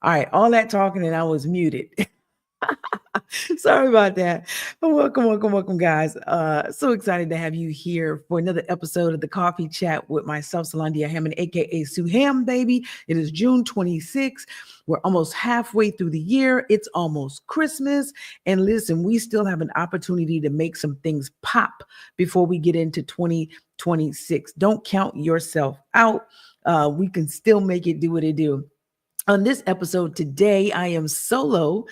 All right, all that talking and I was muted. Sorry about that. Welcome, guys. So excited to have you here for another episode of the Coffee Chat with myself, Salandia Hammond, aka Sue Ham, baby. It is June 26th. We're almost halfway through the year. It's almost Christmas. And listen, we still have an opportunity to make some things pop before we get into 2026. Don't count yourself out. We can still make it do what it do. On this episode today, I am solo.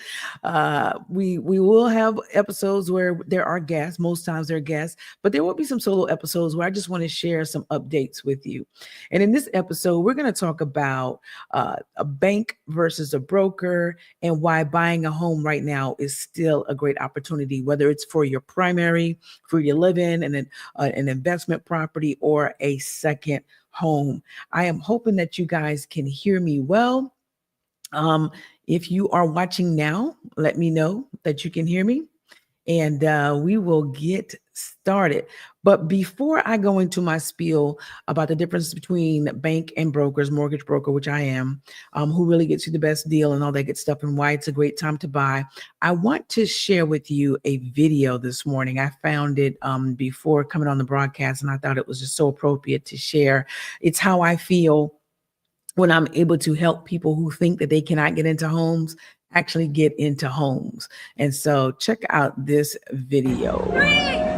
We will have episodes where there are guests. Most times there are guests, but there will be some solo episodes where I just want to share some updates with you. And in this episode, we're going to talk about a bank versus a broker and why buying a home right now is still a great opportunity, whether it's for your primary, for your live-in, and an investment property, or a second home. I am hoping that you guys can hear me well. If you are watching now, let me know that you can hear me, and we will get started. But before I go into my spiel about the difference between bank and brokers, mortgage broker, which I am, who really gets you the best deal and all that good stuff, and why it's a great time to buy, I want to share with you a video this morning. I found it before coming on the broadcast, and I thought it was just so appropriate to share. It's how I feel when I'm able to help people who think that they cannot get into homes actually get into homes. And so check out this video right here.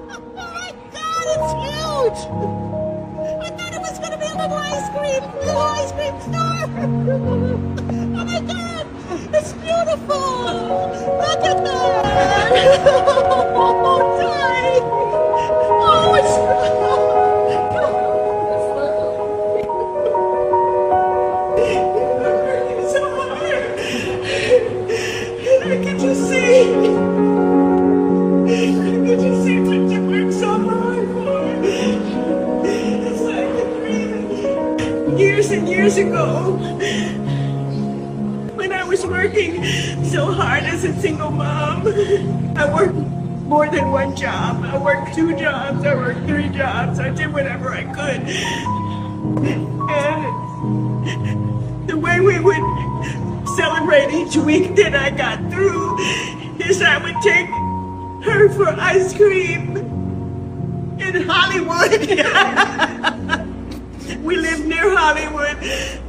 Oh my God, it's huge! I thought it was going to be a little ice cream store. Oh my God, it's beautiful! Look at that! Oh, Ty! Oh, it's so hard. I can just see. I can just see what you worked so hard for. It's like a dream. Years and years ago, when I was working so hard as a single mom, I worked more than one job. I worked 2 jobs, I worked 3 jobs, I did whatever I could. And the way we would celebrate each week that I got through is I would take her for ice cream in Hollywood. We lived near Hollywood,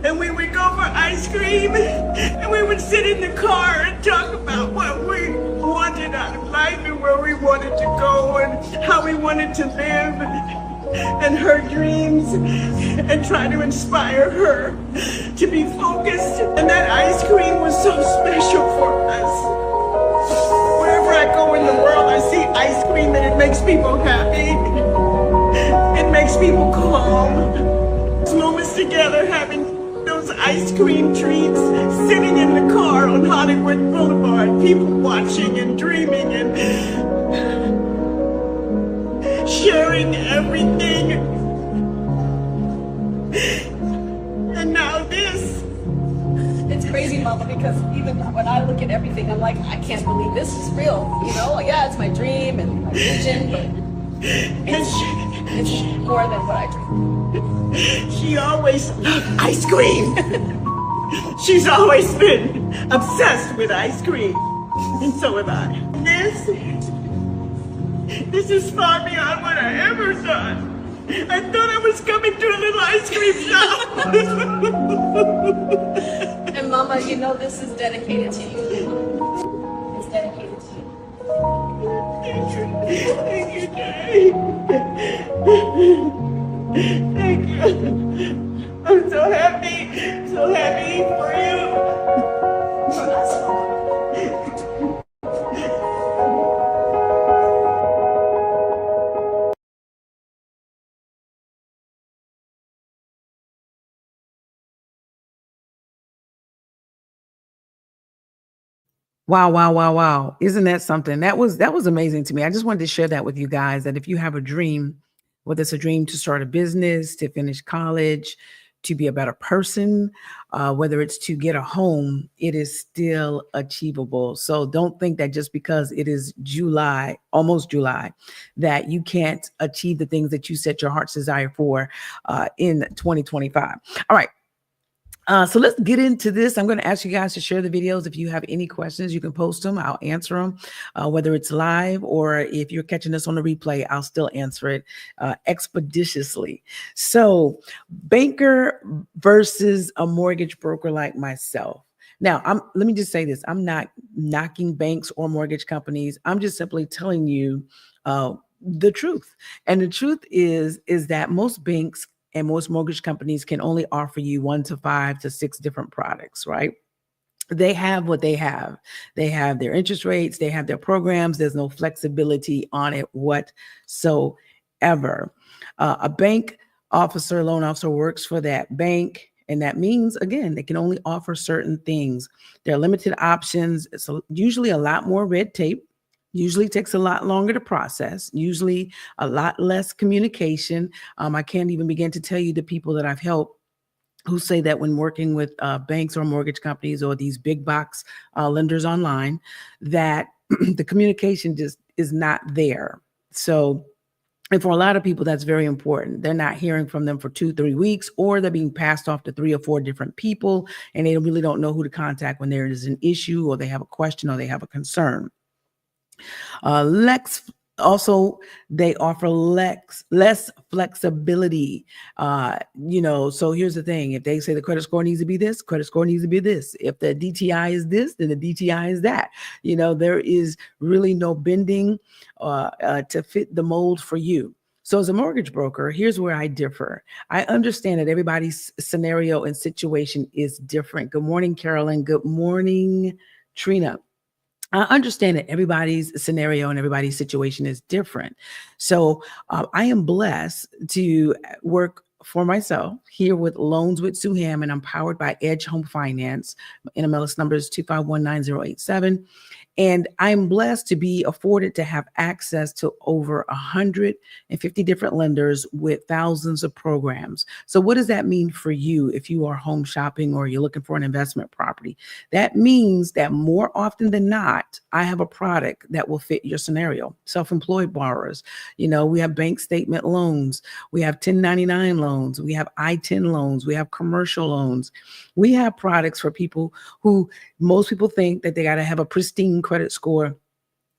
and we would go for ice cream, and we would sit in the car and talk about what we wanted out of life and where we wanted to go and how we wanted to live and her dreams, and try to inspire her to be focused. And that ice cream was so special for us. Wherever I go in the world, I see ice cream and it makes people happy. It makes people calm. Those moments together, having those ice cream treats, sitting in the car on Hollywood Boulevard, people watching and dreaming and sharing everything. And now this. It's crazy, Mama, because even when I look at everything, I'm like, I can't believe this is real. You know, yeah, it's my dream and my vision, but it's more than what I dreamed. She always loved ice cream. She's always been obsessed with ice cream. And so have I. This is far beyond what I ever thought. I thought I was coming to a little ice cream shop. And Mama, you know this is dedicated to you. It's dedicated to you. Thank you, Jay. Thank you. I'm so happy for you. For us, Mama. Wow, wow, wow, wow. Isn't that something? That was amazing to me. I just wanted to share that with you guys, that if you have a dream, whether it's a dream to start a business, to finish college, to be a better person, whether it's to get a home, it is still achievable. So don't think that just because it is July, almost July, that you can't achieve the things that you set your heart's desire for in 2025. All right. So let's get into this. I'm going to ask you guys to share the videos. If you have any questions, you can post them. I'll answer them, whether it's live or if you're catching this on the replay, I'll still answer it expeditiously. So banker versus a mortgage broker like myself. Now, let me just say this. I'm not knocking banks or mortgage companies. I'm just simply telling you the truth. And the truth is that most banks and most mortgage companies can only offer you 1 to 5 to 6 different products, right? They have what they have. They have their interest rates, they have their programs. There's no flexibility on it whatsoever. A bank officer, loan officer works for that bank. And that means, again, they can only offer certain things. There are limited options. It's usually a lot more red tape. Usually takes a lot longer to process, usually a lot less communication. I can't even begin to tell you the people that I've helped who say that when working with banks or mortgage companies or these big box lenders online, that the communication just is not there. So, and for a lot of people, that's very important. They're not hearing from them for 2-3 weeks, or they're being passed off to 3 or 4 different people, and they really don't know who to contact when there is an issue or they have a question or they have a concern. Lex also, they offer less flexibility. So here's the thing. If they say the credit score needs to be this, credit score needs to be this. If the DTI is this, then the DTI is that. There is really no bending to fit the mold for you. So as a mortgage broker, here's where I differ. I understand that everybody's scenario and situation is different. Good morning, Carolyn. Good morning, Trina. I understand that everybody's scenario and everybody's situation is different. So I am blessed to work for myself here with Loans with Sue Hamm, and I'm powered by Edge Home Finance. NMLS number is 2519087. And I'm blessed to be afforded to have access to over 150 different lenders with thousands of programs. So what does that mean for you if you are home shopping or you're looking for an investment property? That means that more often than not, I have a product that will fit your scenario. Self-employed borrowers, we have bank statement loans, we have 1099 loans, we have I-10 loans, we have commercial loans. We have products for people who most people think that they got to have a pristine credit score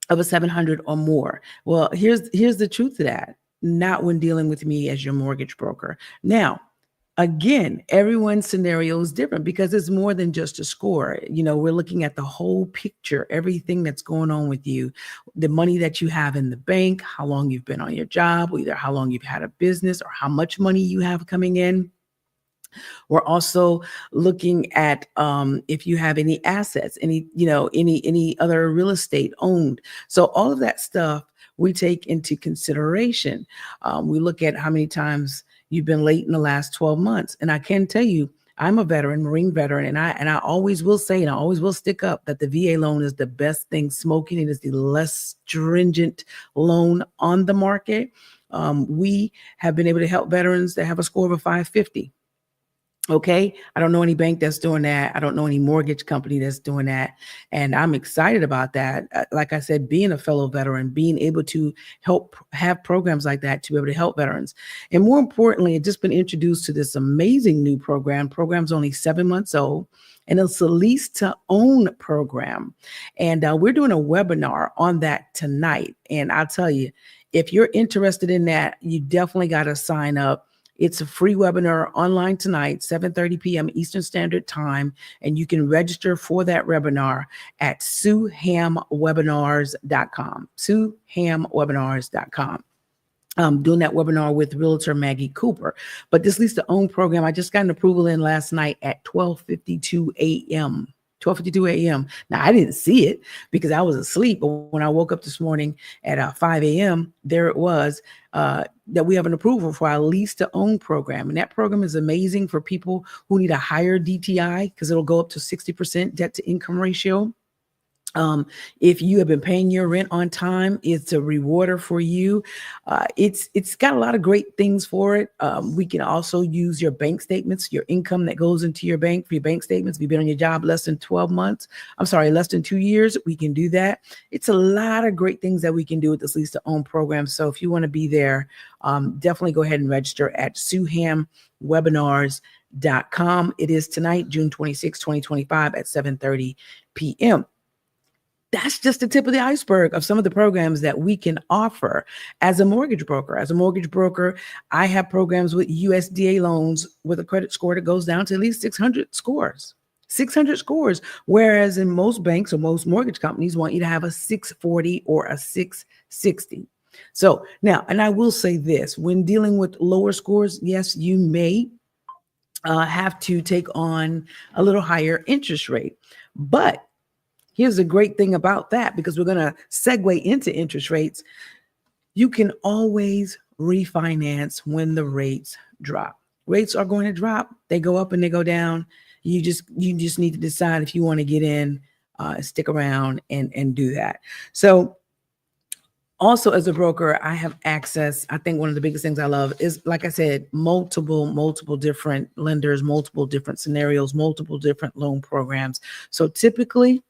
of a 700 or more. Well, here's the truth to that. Not when dealing with me as your mortgage broker. Now, Again, everyone's scenario is different because it's more than just a score. We're looking at the whole picture, everything that's going on with you, the money that you have in the bank, how long you've been on your job, either how long you've had a business or how much money you have coming in. We're also looking at if you have any assets, any other real estate owned. So all of that stuff we take into consideration. We look at how many times you've been late in the last 12 months. And I can tell you, I'm a veteran, Marine veteran, and I always will say, and I always will stick up that the VA loan is the best thing smoking. It is the less stringent loan on the market. We have been able to help veterans that have a score of a 550. Okay. I don't know any bank that's doing that. I don't know any mortgage company that's doing that. And I'm excited about that. Like I said, being a fellow veteran, being able to help have programs like that to be able to help veterans. And more importantly, it's just been introduced to this amazing new program. Program's only 7 months old, and it's a lease to own program. And we're doing a webinar on that tonight. And I'll tell you, if you're interested in that, you definitely got to sign up. It's a free webinar online tonight, 7:30 p.m. Eastern Standard Time, and you can register for that webinar at SueHamWebinars.com, SueHamWebinars.com. Doing that webinar with Realtor Maggie Cooper. But this lease to own program, I just got an approval in last night at 12:52 a.m. 12:52 a.m. Now, I didn't see it because I was asleep. But when I woke up this morning at 5 a.m., there it was, that we have an approval for our lease to own program. And that program is amazing for people who need a higher DTI because it'll go up to 60% debt to income ratio. If you have been paying your rent on time, it's a rewarder for you. It's got a lot of great things for it. We can also use your bank statements, your income that goes into your bank for your bank statements. If you've been on your job less than 2 years, we can do that. It's a lot of great things that we can do with this lease to own program. So if you want to be there, definitely go ahead and register at SueHamWebinars.com. It is tonight, June 26, 2025 at 7:30 p.m. That's just the tip of the iceberg of some of the programs that we can offer as a mortgage broker. As a mortgage broker, I have programs with USDA loans with a credit score that goes down to at least 600 scores. 600 scores, whereas in most banks or most mortgage companies want you to have a 640 or a 660. So now, and I will say this, when dealing with lower scores, yes, you may have to take on a little higher interest rate, but here's the great thing about that, because we're going to segue into interest rates. You can always refinance when the rates drop. Rates are going to drop. They go up and they go down. You just need to decide if you want to get in, stick around and do that. So also as a broker, I have access. I think one of the biggest things I love is, like I said, multiple different lenders, multiple different scenarios, multiple different loan programs. So typically,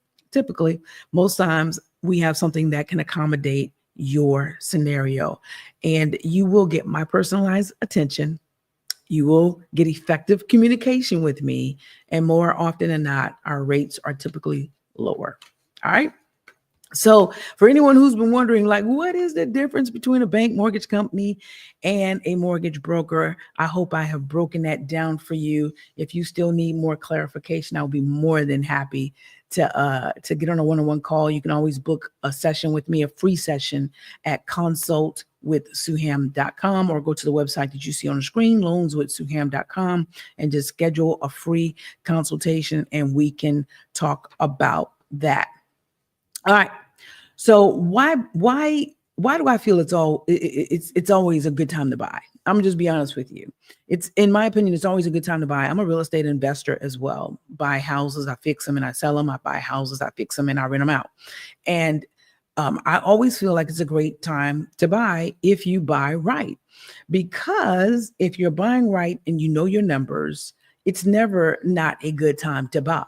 most times we have something that can accommodate your scenario, and you will get my personalized attention. You will get effective communication with me, and more often than not, our rates are typically lower. All right. So for anyone who's been wondering, like, what is the difference between a bank, mortgage company, and a mortgage broker? I hope I have broken that down for you. If you still need more clarification, I'll be more than happy to get on a one-on-one call. You can always book a session with me, a free session at consultwithsueham.com, or go to the website that you see on the screen, loanswithsueham.com, and just schedule a free consultation and we can talk about that. All right. So why do I feel it's always a good time to buy? I'm gonna just be honest with you. It's, in my opinion, it's always a good time to buy. I'm a real estate investor as well. Buy houses, I fix them and I sell them. I buy houses, I fix them and I rent them out. And I always feel like it's a great time to buy if you buy right, because if you're buying right and you know your numbers, it's never not a good time to buy,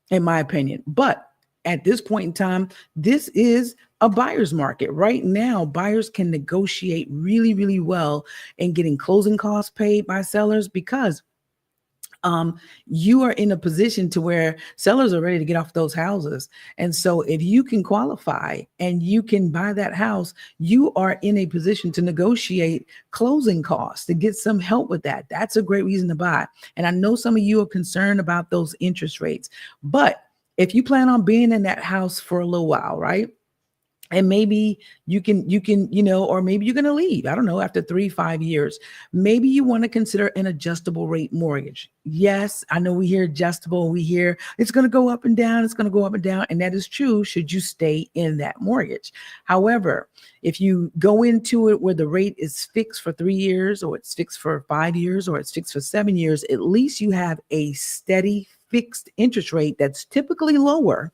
in my opinion. But at this point in time, this is a buyer's market. Right now, buyers can negotiate really, really well in getting closing costs paid by sellers, because you are in a position to where sellers are ready to get off those houses. And so if you can qualify and you can buy that house, you are in a position to negotiate closing costs, to get some help with that. That's a great reason to buy. And I know some of you are concerned about those interest rates, but if you plan on being in that house for a little while, right? And maybe you can, or maybe you're going to leave, I don't know, after 3-5 years, maybe you want to consider an adjustable rate mortgage. Yes, I know we hear adjustable, we hear it's going to go up and down, it's going to go up and down. And that is true should you stay in that mortgage. However, if you go into it where the rate is fixed for 3 years, or it's fixed for 5 years, or it's fixed for 7 years, at least you have a steady fixed interest rate that's typically lower,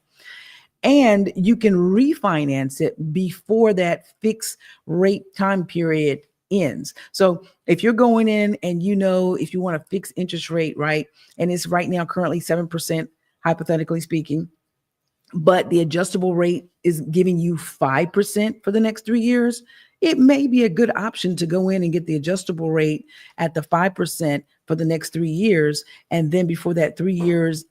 and you can refinance it before that fixed rate time period ends. So if you're going in and if you want a fixed interest rate, right, and it's right now currently 7%, hypothetically speaking, but the adjustable rate is giving you 5% for the next 3 years, it may be a good option to go in and get the adjustable rate at the 5% for the next 3 years. And then before that 3 years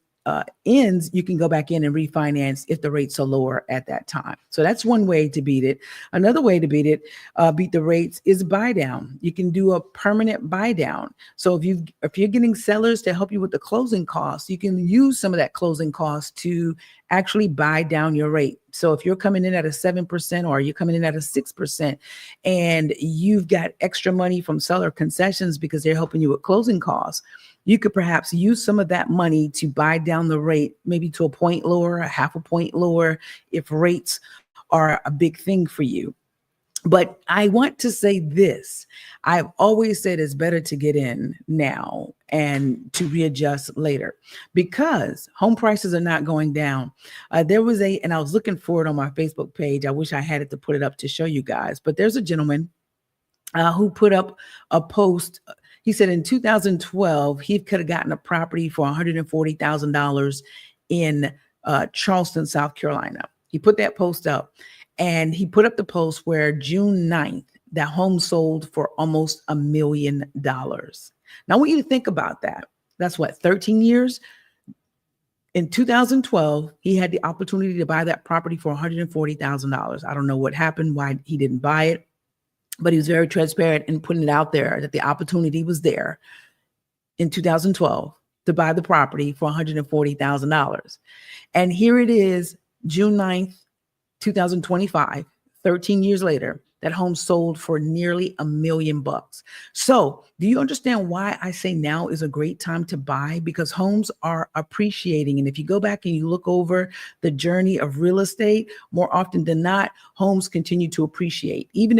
ends, you can go back in and refinance if the rates are lower at that time. So that's one way to beat it. Another way to beat the rates is buy down. You can do a permanent buy down. So if you're getting sellers to help you with the closing costs, you can use some of that closing cost to actually buy down your rate. So if you're coming in at a 7% or you're coming in at a 6% and you've got extra money from seller concessions because they're helping you with closing costs, you could perhaps use some of that money to buy down the rate, maybe to a point lower, a half a point lower, if rates are a big thing for you. But I want to say this. I've always said it's better to get in now and to readjust later, because home prices are not going down. There was and I was looking for it on my Facebook page. I wish I had it to put it up to show you guys, but there's a gentleman who put up a post. He said in 2012, he could have gotten a property for $140,000 in Charleston, South Carolina. He put that post up, and he put up the post where June 9th, that home sold for almost $1 million. Now I want you to think about that. That's what, 13 years? In 2012, he had the opportunity to buy that property for $140,000. I don't know what happened, why he didn't buy it, but he was very transparent in putting it out there that the opportunity was there in 2012 to buy the property for $140,000. And here it is, June 9th, 2025, 13 years later, that home sold for nearly $1 million. So do you understand why I say now is a great time to buy? Because homes are appreciating. And if you go back and you look over the journey of real estate, more often than not, homes continue to appreciate. Even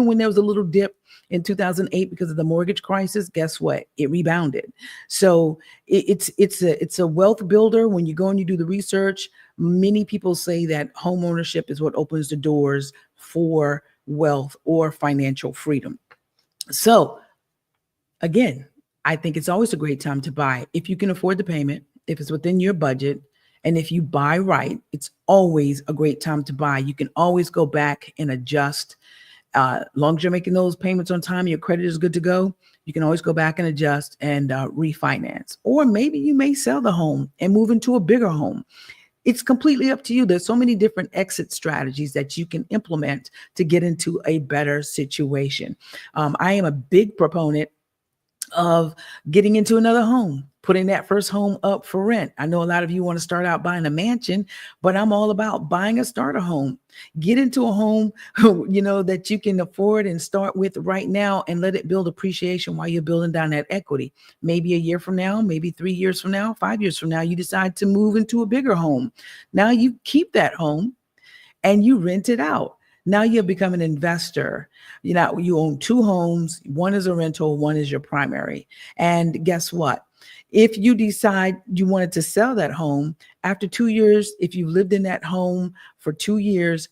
when there was a little dip in 2008 because of the mortgage crisis, guess what? It rebounded. So it's a wealth builder. When you go and you do the research, many people say that home ownership is what opens the doors for wealth or financial freedom. So again, I think it's always a great time to buy if you can afford the payment, if it's within your budget, and if you buy right, it's always a great time to buy. You can always go back and adjust. Long as you're making those payments on time, your credit is good to go, you can always go back and adjust and refinance. Or maybe you may sell the home and move into a bigger home. It's completely up to you. There's so many different exit strategies that you can implement to get into a better situation. I am a big proponent of getting into another home, putting that first home up for rent. I know a lot of you want to start out buying a mansion, but I'm all about buying a starter home. Get into a home, that you can afford and start with right now, and let it build appreciation while you're building down that equity. Maybe a year from now, maybe 3 years from now, 5 years from now, you decide to move into a bigger home. Now you keep that home and you rent it out. Now you become an investor. You own 2 homes. One is a rental, one is your primary. And guess what? If you decide you wanted to sell that home after 2 years, if you lived in that home for 2 years,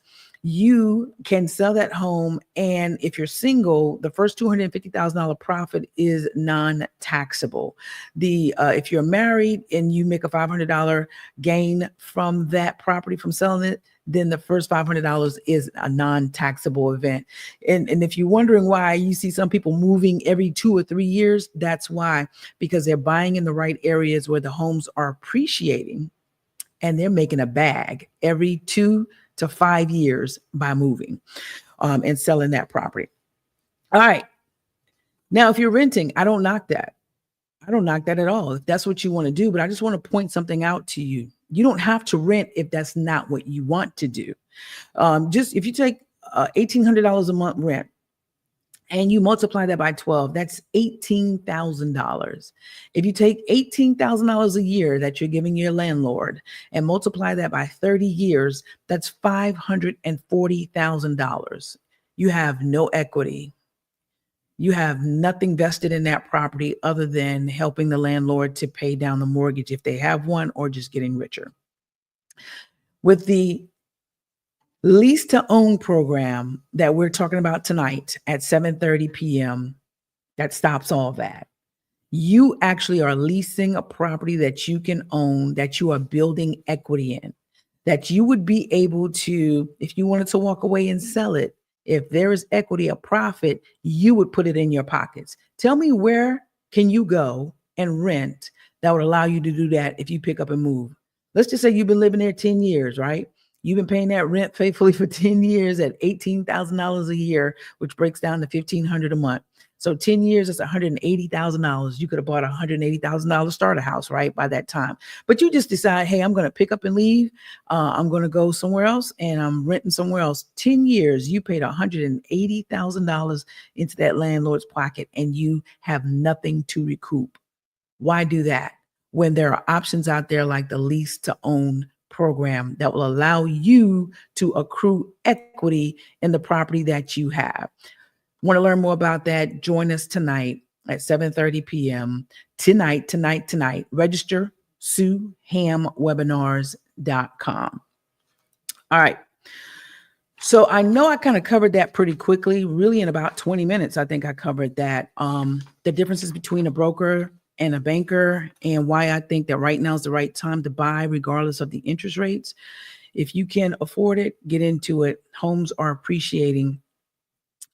you can sell that home. And if you're single, the first $250,000 profit is non-taxable. If you're married and you make a $500 gain from that property from selling it, then the first $500 is a non-taxable event. And if you're wondering why you see some people moving every 2 or 3 years, that's why, because they're buying in the right areas where the homes are appreciating, and they're making a bag every 2 to 5 years by moving and selling that property. All right. Now, if you're renting, I don't knock that. I don't knock that at all, if that's what you want to do. But I just want to point something out to you. You don't have to rent if that's not what you want to do. Just if you take $1,800 a month rent and you multiply that by 12, that's $18,000. If you take $18,000 a year that you're giving your landlord and multiply that by 30 years, that's $540,000. You have no equity. You have nothing vested in that property other than helping the landlord to pay down the mortgage if they have one, or just getting richer. With the lease to own program that we're talking about tonight at 7:30 p.m., that stops all that. You actually are leasing a property that you can own, that you are building equity in, that you would be able to, if you wanted to walk away and sell it, if there is equity, a profit, you would put it in your pockets. Tell me, where can you go and rent that would allow you to do that if you pick up and move? Let's just say you've been living there 10 years, right? You've been paying that rent faithfully for 10 years at $18,000 a year, which breaks down to $1,500 a month. So 10 years is $180,000. You could have bought a $180,000 starter house, right, by that time. But you just decide, hey, I'm going to pick up and leave. I'm going to go somewhere else, and I'm renting somewhere else. 10 years, you paid $180,000 into that landlord's pocket, and you have nothing to recoup. Why do that when there are options out there like the lease to own program that will allow you to accrue equity in the property that you have? Want to learn more about that? Join us tonight at 7:30 p.m. Tonight. Register SueHamWebinars.com. All right. So I know I kind of covered that pretty quickly, really in about 20 minutes. I think I covered that. The differences between a broker and a banker, and why I think that right now is the right time to buy regardless of the interest rates. If you can afford it, get into it. Homes are appreciating.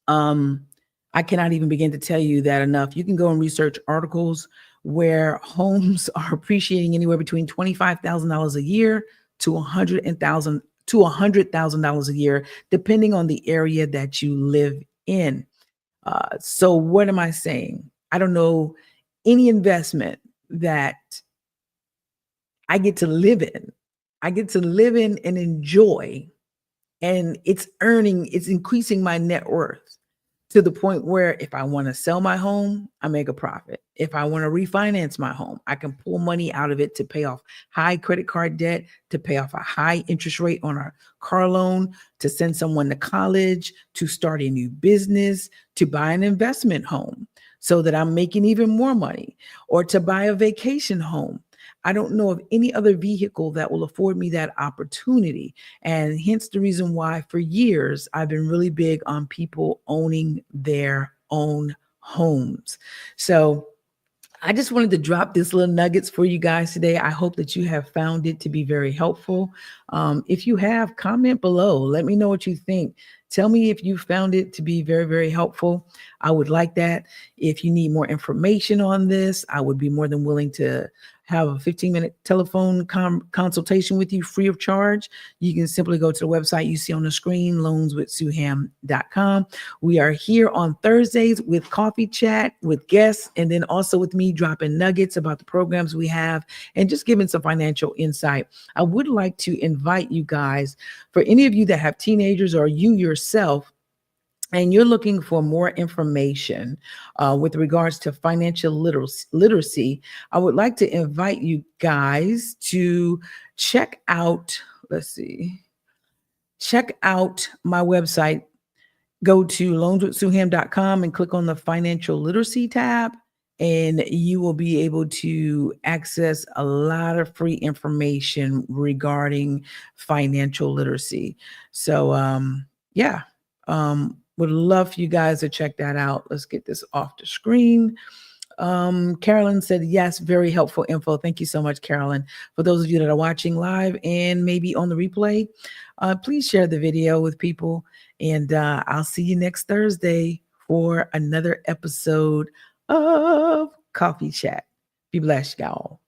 I cannot even begin to tell you that enough. You can go and research articles where homes are appreciating anywhere between $25,000 a year to $100,000 a year, depending on the area that you live in. So what am I saying? I don't know any investment that I get to live in. I get to live in and enjoy, and it's increasing my net worth to the point where if I want to sell my home, I make a profit. If I want to refinance my home, I can pull money out of it to pay off high credit card debt, to pay off a high interest rate on a car loan, to send someone to college, to start a new business, to buy an investment home so that I'm making even more money, or to buy a vacation home. I don't know of any other vehicle that will afford me that opportunity. And hence the reason why for years I've been really big on people owning their own homes. So I just wanted to drop this little nuggets for you guys today. I hope that you have found it to be very helpful. If you have, comment below. Let me know what you think. Tell me if you found it to be very, very helpful. I would like that. If you need more information on this, I would be more than willing to have a 15-minute telephone consultation with you free of charge. You can simply go to the website you see on the screen, loanswithsueham.com. We are here on Thursdays with Coffee Chat with guests, and then also with me dropping nuggets about the programs we have and just giving some financial insight. I would like to invite you guys, for any of you that have teenagers or you yourself, and you're looking for more information with regards to financial literacy, I would like to invite you guys to check out my website. Go to loanswithsueham.com and click on the financial literacy tab, and you will be able to access a lot of free information regarding financial literacy. So, yeah, would love for you guys to check that out. Let's get this off the screen. Carolyn said, yes, very helpful info. Thank you so much, Carolyn. For those of you that are watching live and maybe on the replay, please share the video with people. And I'll see you next Thursday for another episode of Coffee Chat. Be blessed, y'all.